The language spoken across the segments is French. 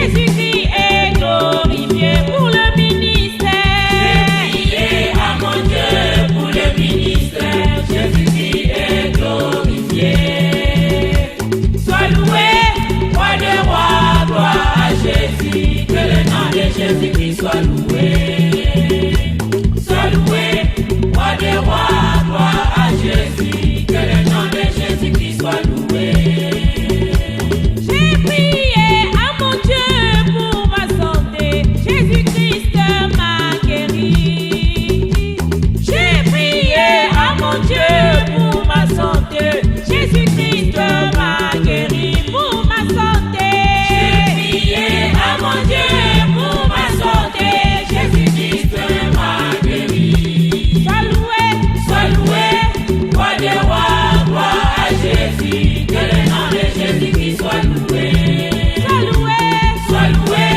Jésus-Christ est glorifié pour le ministère. J'ai prié à mon Dieu pour le ministère. Jésus-Christ est glorifié. Sois loué, roi des rois, gloire à Jésus. Que le nom de Jésus-Christ soit loué. Sois loué, roi des rois, gloire à Jésus. Que le nom de Jésus-Christ soit loué. J'ai prié à mon Dieu pour ma santé. Jésus-Christ m'a guéri. J'ai prié à mon Dieu pour ma santé. Jésus-Christ m'a guéri pour ma santé. J'ai prié à mon Dieu pour ma santé. Jésus-Christ m'a guéri. Sois loué, roi des rois, gloire à Jésus. Que le nom de Jésus-Christ soit loué. Sois loué,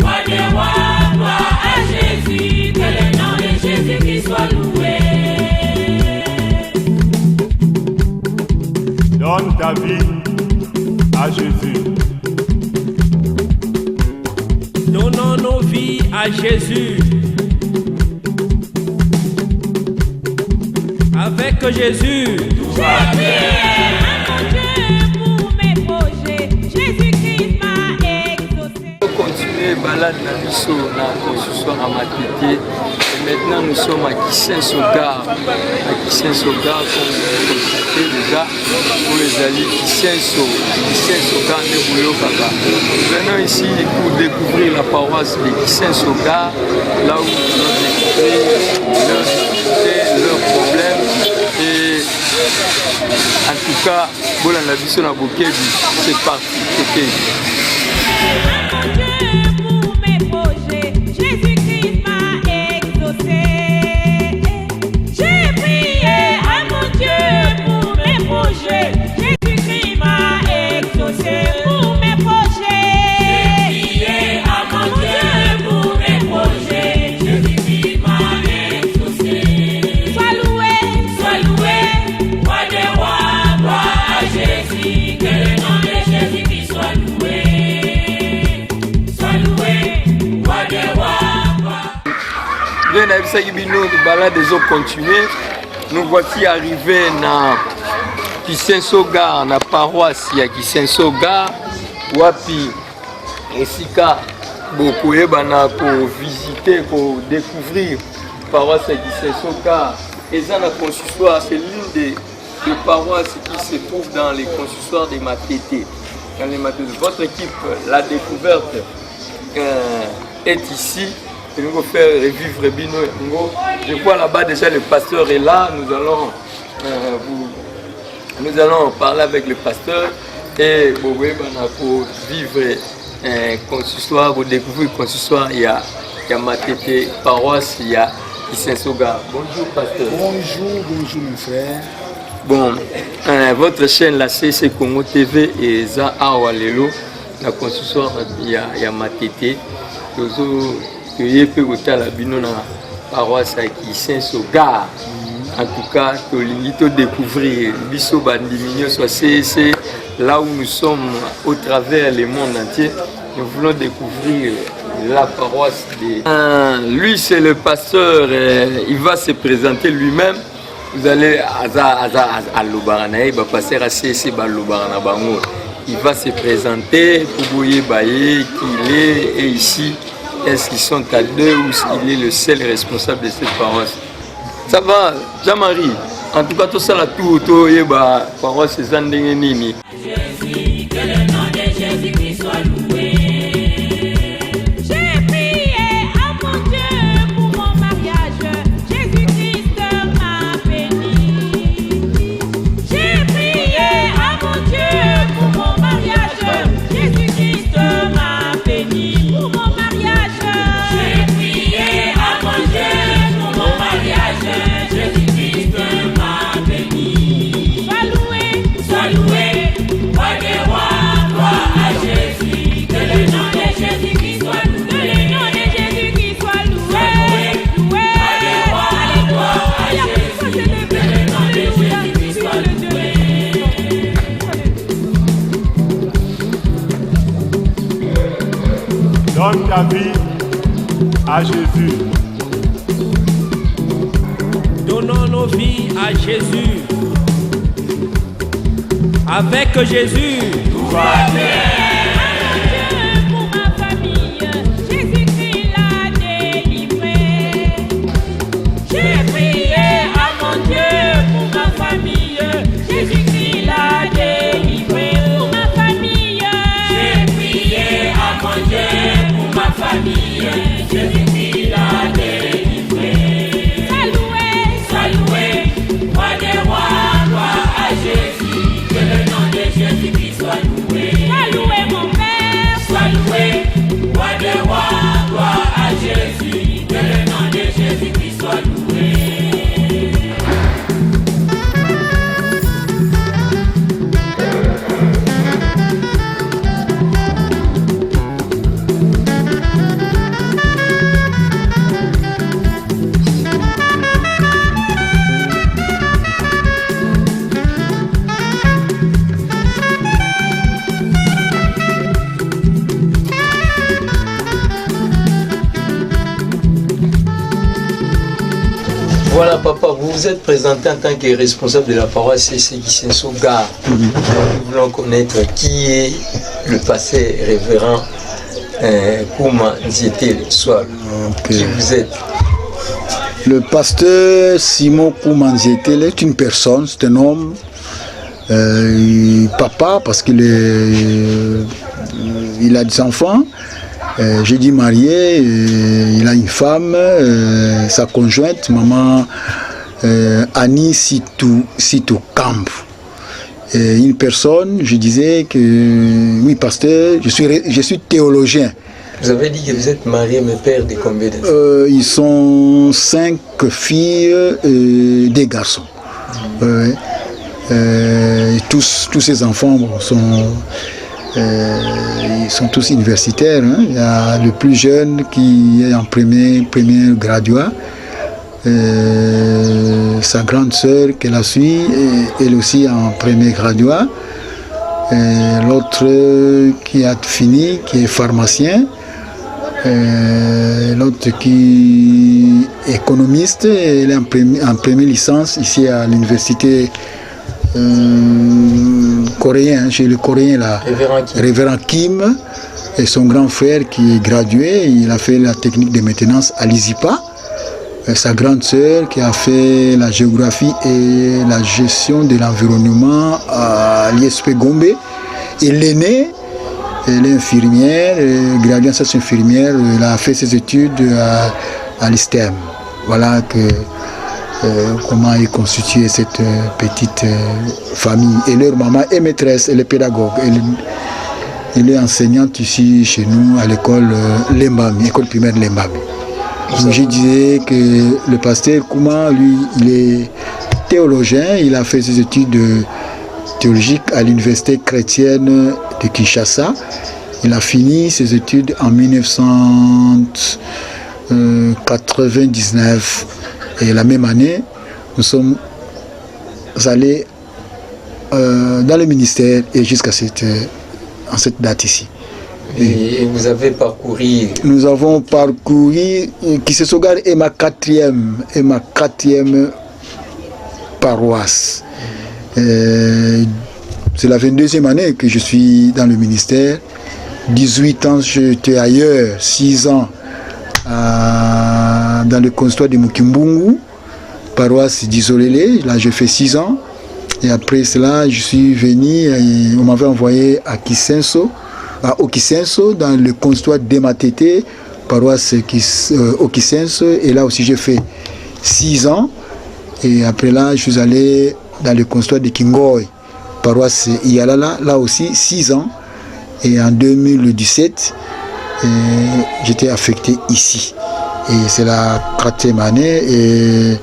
roi des rois, gloire à Jésus. Que le nom de Jésus-Christ soit loué. Donne ta vie à Jésus. Donnons nos vies à Jésus. Avec Jésus, J'ai prié à mon Dieu pour mes projets. Jésus-Christ m'a exaucé. Continuer balade na biso na construction à Matete. Et maintenant nous sommes à Kisenso-Gare. À Kisenso-Gare, comme vous le constatez déjà, pour les alliés Kisenso-Gare de Bouyokaka. Venons ici pour découvrir la paroisse de Kisenso-Gare, là où nous allons découvrir leurs problèmes. Et en tout cas, voilà la vision à Bokebi, c'est parti. À mon Dieu pour mes projets. Jésus-Christ m'a exaucé. J'ai prié à mon Dieu pour mes projets. Jésus-Christ m'a exaucé pour mes projets. J'ai prié à mon Dieu pour mes projets. Jésus-Christ m'a exaucé. Sois loué, roi des rois, gloire à Jésus. Que le nom de Jésus-Christ soit loué. Sois loué, roi des rois, gloire. Bien, nous balade des autres continuer. Nous voici arrivés dans Kisenso-Gare, na paroisse ya Kisenso-Gare, wapi esika bokoyeba na ko visiter, ko découvrir paroisse ya Kisenso-Gare. Et ça, la consistoire, c'est l'une des paroisses qui se trouve dans les consistoires des Matete. Dans les Matete. Votre équipe, la découverte est ici. Et nous allons faire revivre Bino. Je vois là-bas déjà le pasteur est là. Nous allons parler avec le pasteur et pour vivre consistoire, pour découvrir consistoire. Il y a Matete, paroisse, il y a Kisenso-Gare. Bonjour pasteur. Bonjour mes frères. Bon, votre chaîne la CC Congo TV et za Awalelo, la consistoire il y a Matete. Que y peut la bino na paroisse à Kisenso-Gare. En tout cas, que l'invite découvrir biso bandimigno soit c'est là où nous sommes au travers le monde entier. Nous voulons découvrir la paroisse de... lui c'est le pasteur, il va se présenter lui-même. Vous allez à Lobarana, il va passer à CC Lobarana Bango. Il va se présenter pour vous dire qu'il est et ici. Est-ce qu'ils sont à deux ou il est le seul responsable de cette paroisse? Ça va, Jean-Marie. En tout cas, tout ça, tout, paroisse, c'est Zandengeni. Jésus, que le nom de Jésus-Christ soit loué. J'ai prié à mon Dieu pour mon mariage. Jésus-Christ m'a béni. J'ai prié à mon Dieu pour mon mariage. Jésus-Christ m'a béni pour mon mariage. J'ai prié à mon Dieu pour mon mariage. Jésus-Christ m'a béni. Sois loué, roi des rois, gloire à Jésus. ta vie à Jésus. Donnons nos vies à Jésus. Avec Jésus, Tout va bien. Pour ma famille, Jésus-Christ l'a délivré. J'ai prié à mon Dieu pour ma famille, Jésus-Christ l'a délivré. Pour ma famille, j'ai prié à mon Dieu pour ma famille, Jésus-Christ l'a délivré. Saloué, saloué, roi des rois, gloire à Jésus, que le nom de Jésus-Christ soit loué. Saloué mon Père, soit loué, roi des rois, gloire à Jésus, que le nom de Jésus-Christ soit loué. Voilà, papa, vous vous êtes présenté en tant que responsable de la paroisse CC Kisenso Gare. Nous voulons connaître qui est le pasteur révérend Kouma Nzietele Swal. Qui vous êtes? Le pasteur Simon Kouma Nzietele est une personne, c'est un homme, papa, parce qu'il a des enfants. J'ai dit marié, il a une femme, sa conjointe, maman Annie Sitou Kamp. Une personne, je disais que, oui, pasteur, je suis théologien. Vous avez dit que vous êtes marié, mais père de combien d'enfants? Ils sont 5 filles et des garçons. Tous ces enfants ils sont tous universitaires. Hein. Il y a le plus jeune qui est en premier graduat. Sa grande sœur qui la suit, elle aussi en premier graduat. L'autre qui a fini, qui est pharmacien. L'autre qui est économiste, elle est en première licence ici à l'université coréen, chez le coréen là, Révérend Kim, et son grand frère qui est gradué, il a fait la technique de maintenance à l'ISIPA. Sa grande sœur qui a fait la géographie et la gestion de l'environnement à l'ISP Gombe. Et l'aînée, elle est infirmière, graduée en sciences infirmières, elle a fait ses études à l'ISTEM. Voilà comment est constituée cette petite famille. Et leur maman est maîtresse, elle est pédagogue. Elle est enseignante ici chez nous à l'école Lembami, école primaire Lembami. Donc je disais que le pasteur Kouma, lui, il est théologien, il a fait ses études théologiques à l'université chrétienne de Kinshasa. Il a fini ses études en 1999. Et la même année, nous sommes allés dans le ministère et jusqu'à cette date ici. Et vous avez parcouru? Nous avons parcouru Kisenso Gare est ma quatrième paroisse. C'est la 22e année que je suis dans le ministère. 18 ans j'étais ailleurs, 6 ans dans le consistoire de Mukimbungu, paroisse d'Isolélé. Là je fais 6 ans. Et après cela, je suis venu et on m'avait envoyé à Kisenso, à Okisenso, dans le consistoire d'Ematete, paroisse Okisenso. Et là aussi j'ai fait 6 ans. Et après là, je suis allé dans le consistoire de Kingoy, paroisse Iyalala, là aussi 6 ans. Et en 2017, j'étais affecté ici. Et c'est la 4e année. Et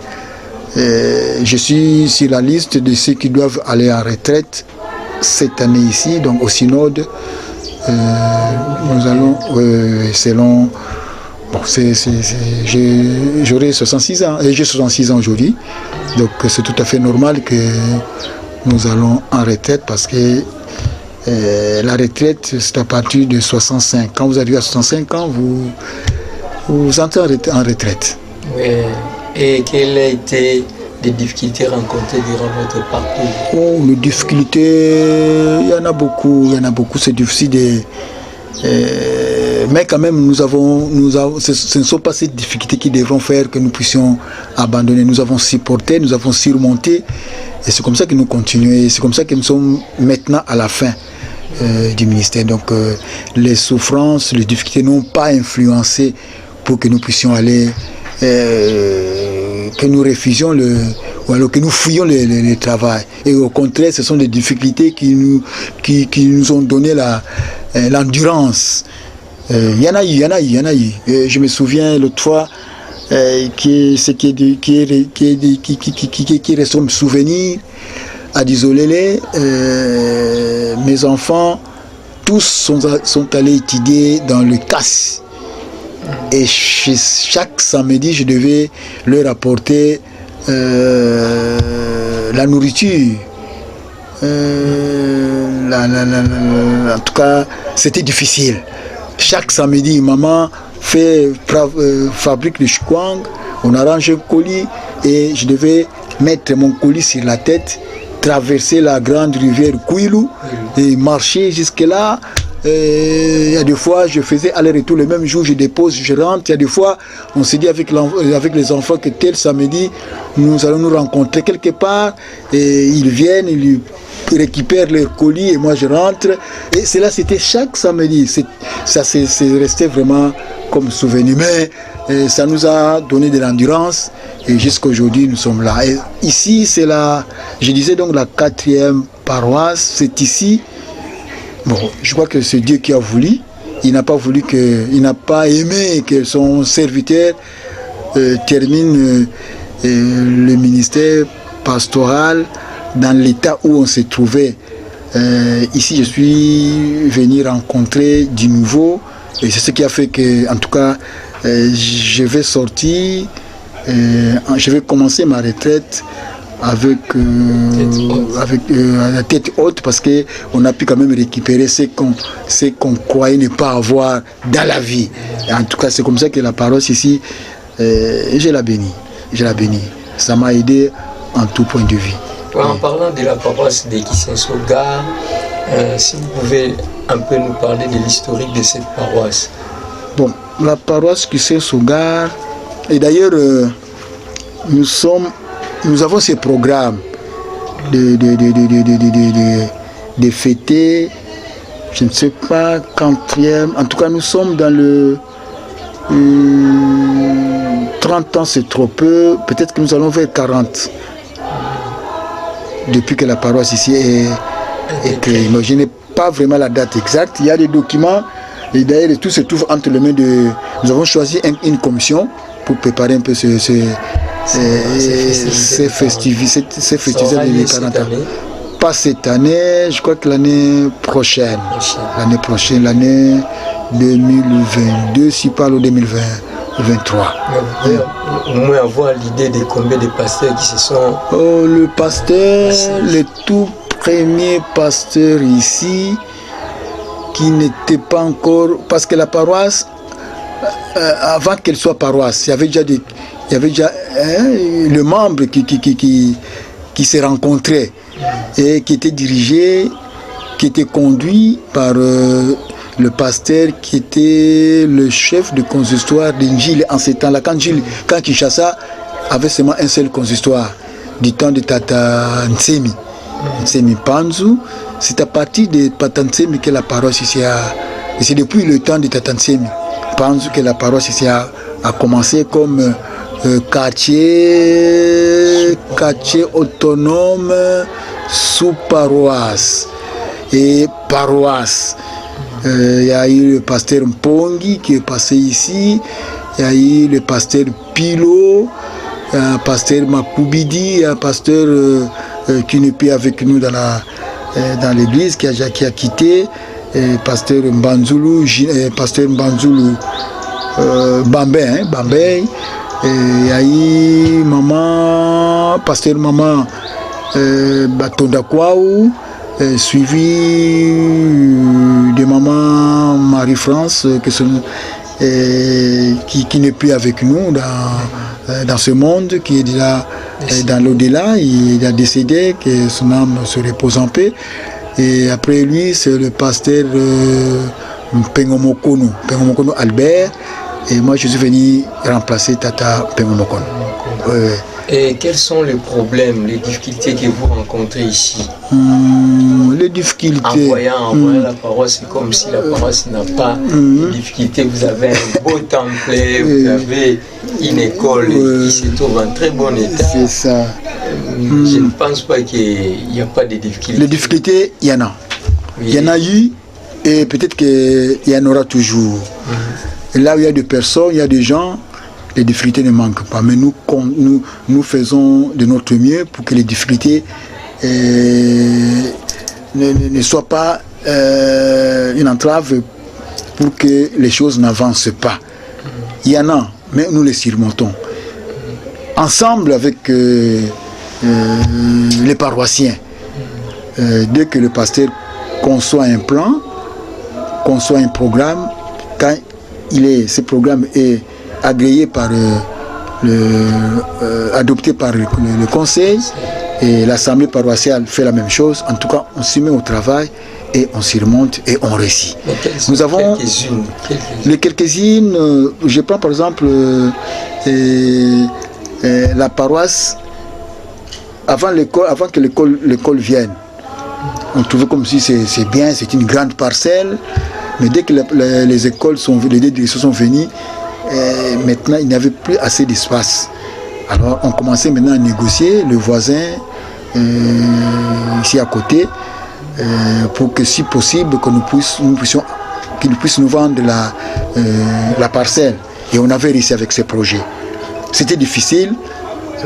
je suis sur la liste de ceux qui doivent aller en retraite cette année ici, donc au synode. Nous allons, selon... Bon, j'aurai 66 ans, et j'ai 66 ans aujourd'hui. Donc c'est tout à fait normal que nous allons en retraite parce que La retraite, c'est à partir de 65. Quand vous arrivez à 65 ans, vous entrez en retraite. Oui. Et quelles ont été les difficultés rencontrées durant votre parcours? Oh, les difficultés, il y en a beaucoup, c'est difficile mais quand même, ce ne sont pas ces difficultés qui devront faire que nous puissions abandonner. Nous avons supporté, nous avons surmonté, et c'est comme ça que nous continuons. Et c'est comme ça que nous sommes maintenant à la fin du ministère. Donc, les souffrances, les difficultés n'ont pas influencé pour que nous puissions aller, que nous refusions ou alors que nous fuyions le travail. Et au contraire, ce sont des difficultés qui nous ont donné l'endurance. Il y en a eu. Je me souviens l'autre fois, qui reste comme souvenir à Disolélé, mes enfants, tous sont allés étudier dans le CAS. Et chaque samedi, je devais leur apporter la nourriture. En tout cas, c'était difficile. Chaque samedi, maman fabrique le chikwang, on arrange un colis et je devais mettre mon colis sur la tête, traverser la grande rivière Kouilou et marcher jusque là. Il y a des fois, je faisais aller-retour le même jour, je dépose, je rentre. Il y a des fois, on s'est dit avec les enfants que tel samedi, nous allons nous rencontrer quelque part. Et ils viennent, ils récupèrent leur colis et moi je rentre. Et cela, c'était chaque samedi. Ça, c'est resté vraiment comme souvenir. Mais ça nous a donné de l'endurance. Et jusqu'à aujourd'hui, nous sommes là. Et ici, c'est je disais donc la 4e paroisse. C'est ici. Bon, je crois que c'est Dieu qui a voulu. Il n'a pas aimé que son serviteur termine le ministère pastoral dans l'état où on se trouvait. Ici, je suis venu rencontrer du nouveau et c'est ce qui a fait que, en tout cas, je vais sortir, je vais commencer ma retraite avec la tête haute parce qu'on a pu quand même récupérer ce qu'on croyait ne pas avoir dans la vie. Et en tout cas, c'est comme ça que la paroisse ici, je la bénis. Ça m'a aidé en tout point de vue. En parlant de la paroisse de Kisensogar, si vous pouvez un peu nous parler de l'historique de cette paroisse. Bon, la paroisse Kisensogar, et d'ailleurs, nous avons ces programmes de fêter, je ne sais pas, 4e. En tout cas, nous sommes dans le 30 ans, c'est trop peu. Peut-être que nous allons vers 40. Depuis que la paroisse ici est créée. Mais je n'ai pas vraiment la date exacte. Il y a des documents. Et d'ailleurs, tout se trouve entre les mains de... Nous avons choisi une commission pour préparer un peu ces festivités de 40 ans. Pas cette année, je crois que l'année prochaine. L'année 2022, si pas le 2023. Au moins avoir l'idée de combien de pasteurs qui se sont... Oh, le pasteur, le tout premier pasteur ici, qui n'était pas encore... Parce que la paroisse, avant qu'elle soit paroisse, il y avait déjà le membre qui s'est rencontré et qui était dirigé, qui était conduit par le pasteur qui était le chef de consistoire d'Injil en ces temps-là. Quand Kinshasa avait seulement un seul consistoire, du temps de Tata Nsemi Panzu, c'est à partir de Tata Nsemi que la paroisse ici a... Et c'est depuis le temps de Tata Nsemi Panzu que la paroisse ici a commencé comme quartier autonome sous paroisse et paroisse. Il y a eu le pasteur Mpongi qui est passé ici, il y a eu le pasteur Pilo, un pasteur Makubidi, un pasteur qui n'est plus avec nous dans l'église, qui a quitté, pasteur Mbanzulu, Bambé, il y a eu pasteur Maman Batonda Kwaou, suivi de maman Marie-France qui n'est plus avec nous dans ce monde, qui est déjà dans l'au-delà. Il a décédé, que son âme se repose en paix. Et après lui, c'est le pasteur Pengomokono Albert. Et moi, je suis venu remplacer Tata Pengomokono. Et quels sont les problèmes, les difficultés que vous rencontrez ici? Les difficultés. En voyant la paroisse, c'est comme si la paroisse n'a pas de difficultés. Vous avez un beau temple, vous avez une école qui se trouve en très bon état. C'est ça. Je ne pense pas qu'il n'y a pas de difficultés. Les difficultés, il y en a. Oui. Il y en a eu et peut-être qu'il y en aura toujours. Et là où il y a des personnes, il y a des gens, les difficultés ne manquent pas. Mais nous faisons de notre mieux pour que les difficultés ne soient pas une entrave pour que les choses n'avancent pas. Il y en a, mais nous les surmontons. Ensemble avec les paroissiens, dès que le pasteur conçoit un plan, conçoit un programme, quand ce programme est agréé par adopté par le conseil, et l'assemblée paroissiale fait la même chose. En tout cas, on s'y met au travail et on s'y remonte et on réussit. Nous avons quelques-unes. Je prends par exemple la paroisse. Avant que l'école vienne, on trouvait comme si c'est bien, c'est une grande parcelle. Mais dès que les écoles les deux directions sont venues, maintenant il n'y avait plus assez d'espace. Alors on commençait maintenant à négocier, le voisin ici à côté, pour que si possible qu'il puisse nous vendre la parcelle. Et on avait réussi avec ces projets. C'était difficile,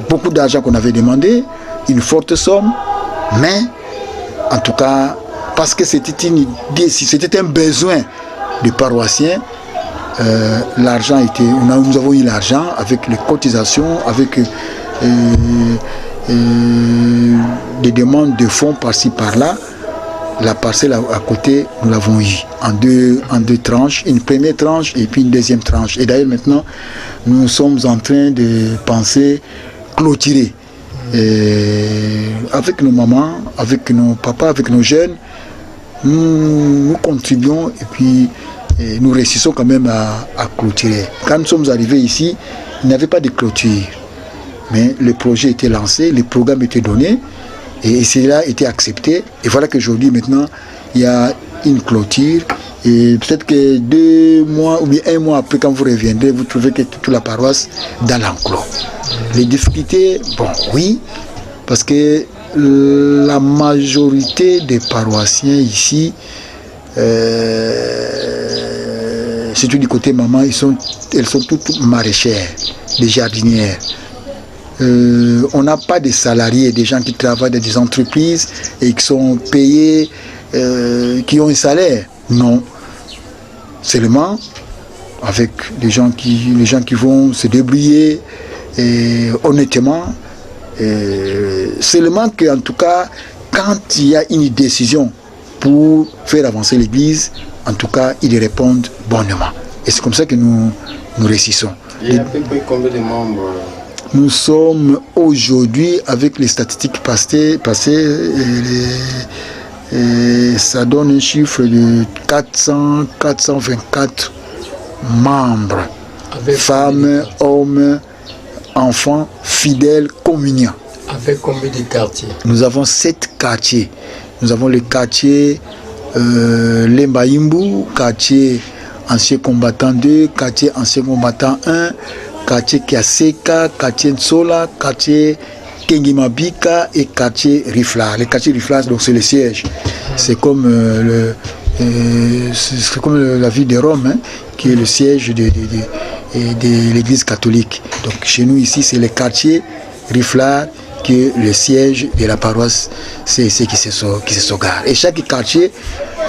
beaucoup d'argent qu'on avait demandé, une forte somme, mais en tout cas, parce que c'était un besoin des paroissiens, l'argent nous avons eu l'argent avec les cotisations, avec des demandes de fonds par-ci par-là. La parcelle à côté, nous l'avons eu en deux tranches, une première tranche et puis une deuxième tranche. Et d'ailleurs maintenant, nous sommes en train de penser clôturer. Avec nos mamans, avec nos papas, avec nos jeunes, nous contribuons et puis nous réussissons quand même à clôturer. Quand nous sommes arrivés ici, il n'y avait pas de clôture. Mais le projet était lancé, le programme était donné et cela a été accepté. Et voilà qu'aujourd'hui, maintenant, il y a une clôture. Et peut-être que 2 mois ou bien 1 mois après, quand vous reviendrez, vous trouverez que toute la paroisse dans l'enclos. Les difficultés, bon, oui, parce que la majorité des paroissiens ici, surtout du côté maman, elles sont toutes maraîchères, des jardinières. On n'a pas de salariés, des gens qui travaillent dans des entreprises et qui sont payés, qui ont un salaire. Non. Seulement avec les gens qui vont se débrouiller honnêtement. Seulement qu'en tout cas, quand il y a une décision pour faire avancer l'église, en tout cas, ils répondent bonnement. Et c'est comme ça que nous réussissons. Il y a à peu près combien de membres? Nous sommes aujourd'hui, avec les statistiques passées, ça donne un chiffre de 424 membres, avec femmes, hommes, enfants, fidèles, communiants. Avec combien de quartiers? Nous avons 7 quartiers. Nous avons le quartier Lembaimbu, quartier ancien combattant 2, quartier ancien combattant 1, quartier Kiaseka, quartier Nsola, quartier Kengimabika et quartier Rifla. Les quartiers Rifla, donc c'est le siège. C'est comme la ville de Rome, hein, qui est le siège de l'église catholique. Donc chez nous ici, c'est le quartier Rifla qui est le siège de la paroisse, c'est ce qui se sauvegarde. Et chaque quartier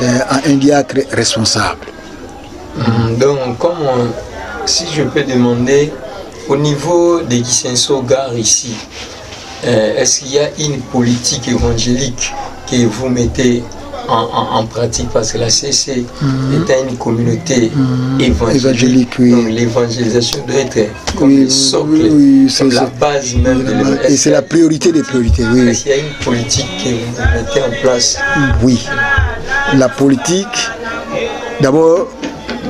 a un diacre responsable. Donc, si je peux demander, au niveau des Gisenso Gare ici, est-ce qu'il y a une politique évangélique que vous mettez en pratique, parce que la CC est une communauté évangélique. Oui. Donc l'évangélisation doit être comme le socle, comme la base même de l'évangile. Et c'est la priorité des priorités. Oui. Est-ce qu'il y a une politique que vous mettez en place? Oui. La politique, d'abord,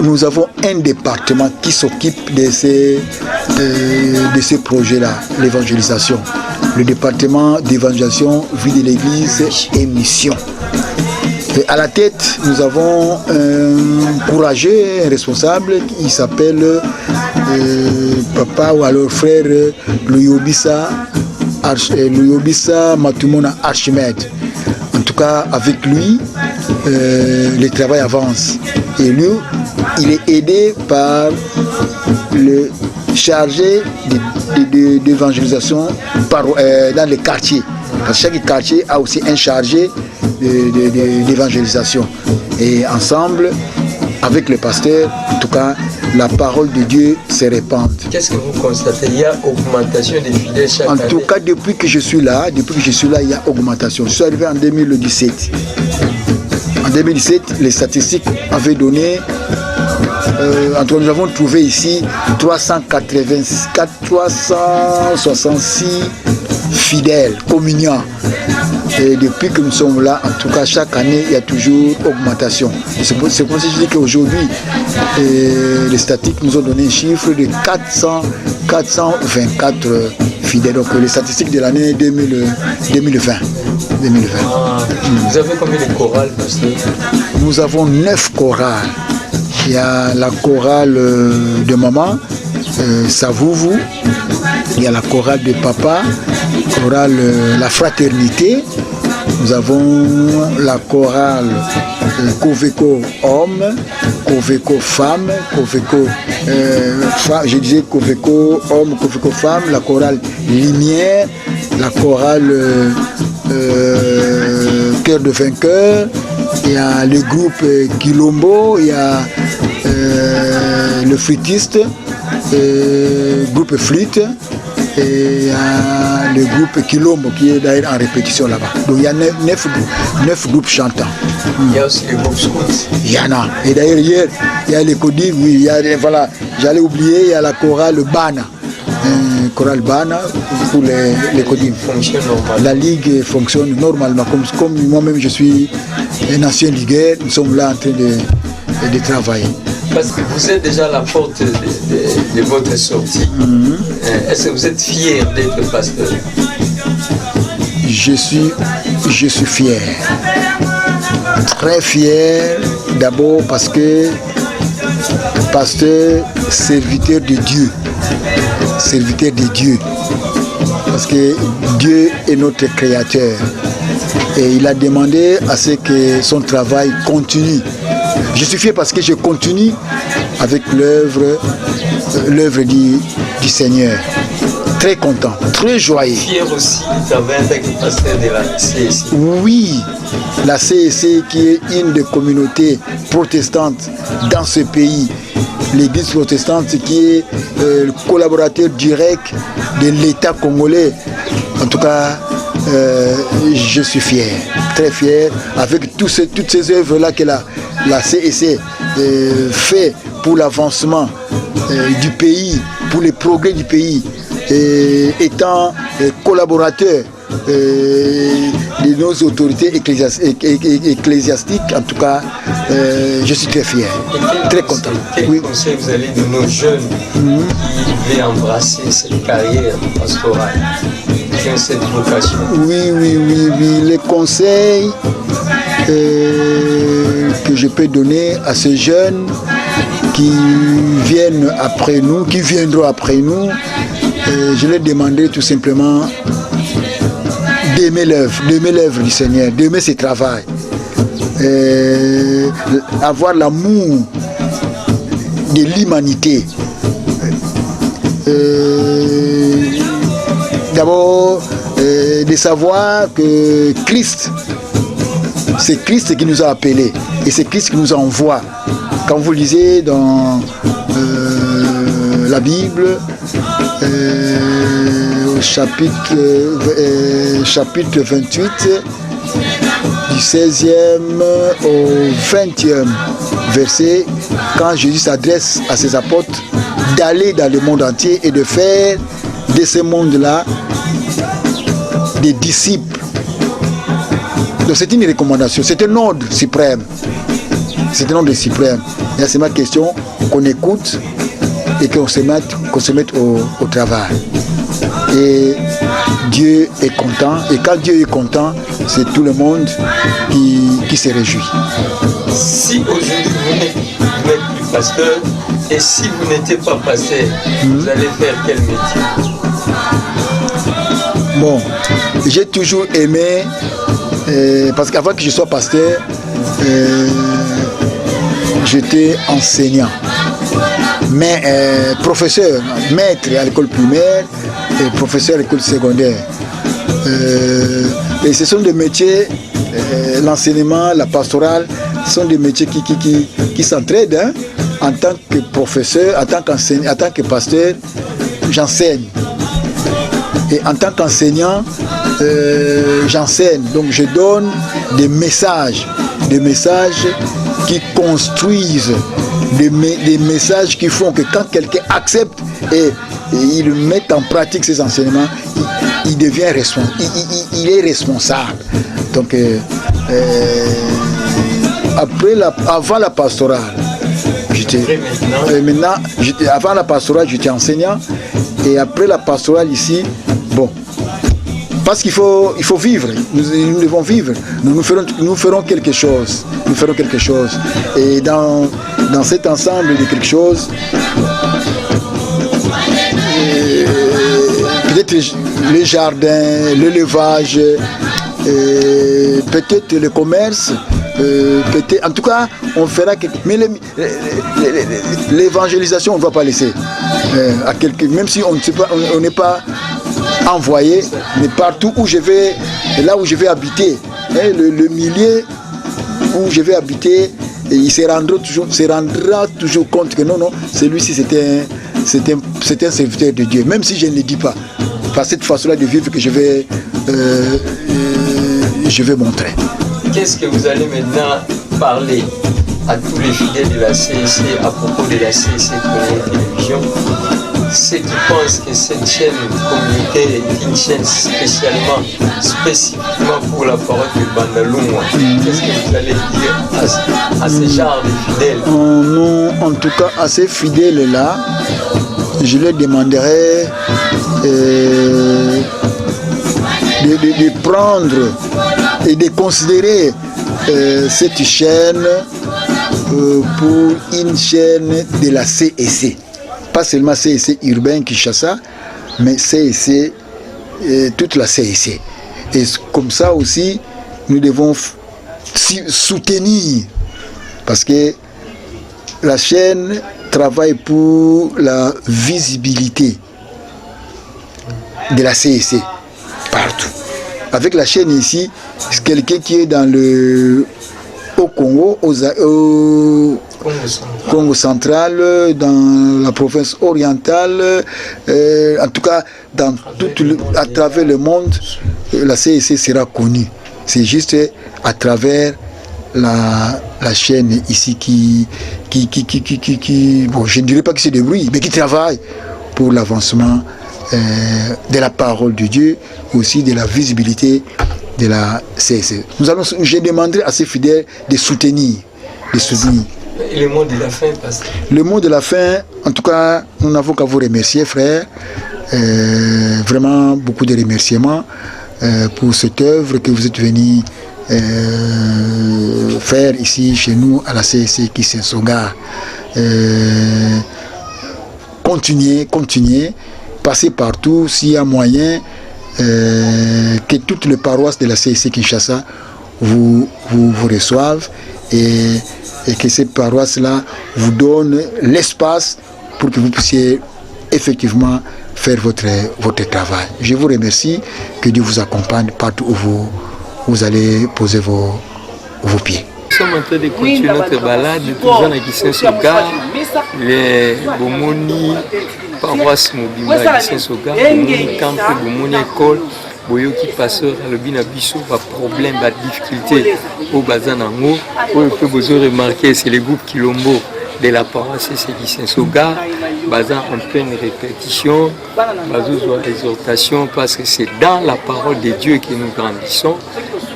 nous avons un département qui s'occupe de ces projets-là, l'évangélisation. Le département d'évangélisation, vie de l'Église et mission. Et à la tête, nous avons un courageux, un responsable, qui s'appelle papa ou alors frère Luyobisa Matumona Archimède. En tout cas, avec lui, le travail avance. Et lui, il est aidé par le chargé d'évangélisation dans les quartiers. Parce que chaque quartier a aussi un chargé d'évangélisation. Et ensemble, avec le pasteur, en tout cas, la parole de Dieu se répand. Qu'est-ce que vous constatez? Il y a augmentation des fidèles chaque année? En tout cas, depuis que je suis là, il y a augmentation. Je suis arrivé en 2017. En 2017, les statistiques avaient donné, nous avons trouvé ici 366 fidèles, communiants. Et depuis que nous sommes là, en tout cas, chaque année, il y a toujours augmentation. C'est pour ça que je dis qu'aujourd'hui, les statistiques nous ont donné un chiffre de 424 fidèles. Donc les statistiques de l'année 2020. Vous avez combien de chorales, pasteur? Nous avons 9 chorales. Il y a la chorale de maman, Savouvou. Il y a la chorale de papa, chorale La Fraternité. Nous avons la chorale Coveco Homme, Coveco Femme, Coveco je disais Coveco Homme, Coveco Femme, la chorale Lumière, la chorale Cœur de Vainqueur. Il y a le groupe Quilombo, il y a le flûtiste, groupe flûte, et le groupe Quilombo qui est d'ailleurs en répétition là-bas. Donc il y a 9 groupes chantants. Il y a aussi les groupes scouts. Il y en a. Et d'ailleurs hier, il y a les codiques, oui, il y a, voilà, j'allais oublier, il y a la chorale Bana. Chorale Bana pour les codiques. La ligue fonctionne normalement. Comme moi-même je suis un ancien ligueur, nous sommes là en train de travailler. Parce que vous êtes déjà à la porte de votre sortie. Est-ce que vous êtes fier d'être pasteur? Je suis fier. Très fier, d'abord parce que pasteur, serviteur de Dieu. Serviteur de Dieu. Parce que Dieu est notre créateur. Et il a demandé à ce que son travail continue. Je suis fier parce que je continue avec l'œuvre du Seigneur. Très content, très joyeux. Fier aussi de travailler avec le pasteur de la CSC. Oui, la CSC qui est une des communautés protestantes dans ce pays. L'église protestante qui est le collaborateur direct de l'État congolais. En tout cas, je suis fier, très fier, avec toutes ces œuvres-là que la CSC fait pour l'avancement du pays, pour les progrès du pays, étant collaborateur de nos autorités ecclésiastiques. En tout cas, je suis très fier, très content. Quel conseil vous allez donner aux jeunes qui veulent embrasser cette carrière pastorale, qui ont cette vocation? Oui. Les conseils que je peux donner à ces jeunes qui viennent après nous, qui viendront après nous, je leur demanderai tout simplement d'aimer l'œuvre du Seigneur, d'aimer ses travail, avoir l'amour de l'humanité. D'abord, de savoir que Christ, c'est Christ qui nous a appelés et c'est Christ qui nous envoie. Quand vous lisez dans la Bible, au chapitre 28, du 16e au 20e verset, quand Jésus s'adresse à ses apôtres d'aller dans le monde entier et de faire de ce monde-là des disciples. Donc c'est une recommandation, c'est un ordre suprême. C'est un ordre suprême. Et c'est ma question qu'on écoute et qu'on se mette au travail. Et Dieu est content. Et quand Dieu est content, c'est tout le monde qui se réjouit. Si aujourd'hui vous n'êtes plus pasteur, et si vous n'étiez pas pasteur, vous allez faire quel métier? Bon, j'ai toujours aimé, parce qu'avant que je sois pasteur, j'étais enseignant, mais professeur, maître à l'école primaire et professeur à l'école secondaire. Et ce sont des métiers, l'enseignement, la pastorale, sont des métiers qui s'entraident. Hein. En tant que professeur, en tant que pasteur, j'enseigne. Et en tant qu'enseignant, j'enseigne. Donc je donne des messages qui construisent, des messages qui font que quand quelqu'un accepte et il met en pratique ses enseignements, il devient responsable. Il est responsable. Donc avant la pastorale, avant la pastorale, j'étais enseignant. Et après la pastorale ici, bon, parce qu'il faut vivre, nous devons vivre, nous ferons quelque chose, et dans cet ensemble de quelque chose, peut-être les jardins, l'élevage, peut-être le commerce, peut-être, en tout cas, on fera quelque chose. Mais l'évangélisation, on ne va pas laisser. Même si on n'est pas envoyé, mais partout où je vais, là où je vais habiter, le milieu où je vais habiter, il se rendra toujours compte que non, celui-ci c'est un serviteur de Dieu, même si je ne le dis pas. Par cette façon-là de vivre que je vais montrer. Qu'est-ce que vous allez maintenant parler à tous les fidèles de la CEC à propos de la CEC Télévision, ceux qui pensent que cette chaîne communautaire est une chaîne spécifiquement pour la parole de Bandaloum? Qu'est-ce que vous allez dire à ce genre de fidèles? En tout cas, à ces fidèles-là, je leur demanderai de prendre et de considérer cette chaîne pour une chaîne de la CEC. Pas seulement CEC urbain Kinshasa, mais CEC, toute la CEC. Et comme ça aussi, nous devons soutenir, parce que la chaîne travaille pour la visibilité de la CEC partout. Avec la chaîne ici, quelqu'un qui est dans au Congo, Congo central, dans la province orientale, en tout cas à travers le monde, la CEC sera connue. C'est juste à travers la chaîne ici qui bon, je ne dirais pas que c'est des bruits, mais qui travaille pour l'avancement de la parole de Dieu, aussi de la visibilité de la CEC. Je demanderai à ces fidèles de soutenir. Et le mot de la fin, pasteur? Le mot de la fin, en tout cas, nous n'avons qu'à vous remercier, frère. Vraiment beaucoup de remerciements pour cette œuvre que vous êtes venus faire ici chez nous à la CEC Kisensonga. Continuez, passez partout s'il y a moyen que toutes les paroisses de la CEC Kinshasa vous reçoivent et que ces paroisses-là vous donnent l'espace pour que vous puissiez effectivement faire votre travail. Je vous remercie, que Dieu vous accompagne partout où vous allez poser vos pieds. sommes en train de continuer notre balade, toujours dans Gisensoga, les Bomoni, paroisse Mobimba Gisensoga, Bomoni Camp, Bomoni École, Boyoki Passeur, le Binabiso, va problème, va difficulté au Bazanango. Vous pouvez remarquer, c'est le groupe Kilombo de la paroisse Gisensoga, Bazan en pleine répétition, Bazou exhortation, parce que c'est dans la parole de Dieu que nous grandissons.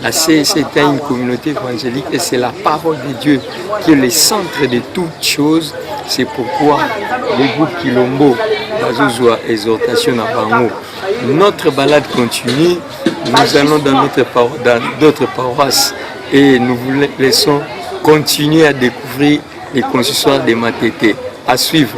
La CEC est une communauté évangélique et c'est la parole de Dieu qui est le centre de toutes choses. C'est pourquoi le groupe Kilombo, Bazou exhortation à Bango. Notre balade continue, nous allons dans d'autres paroisses et nous vous laissons continuer à découvrir les consistoires de Matete. À suivre.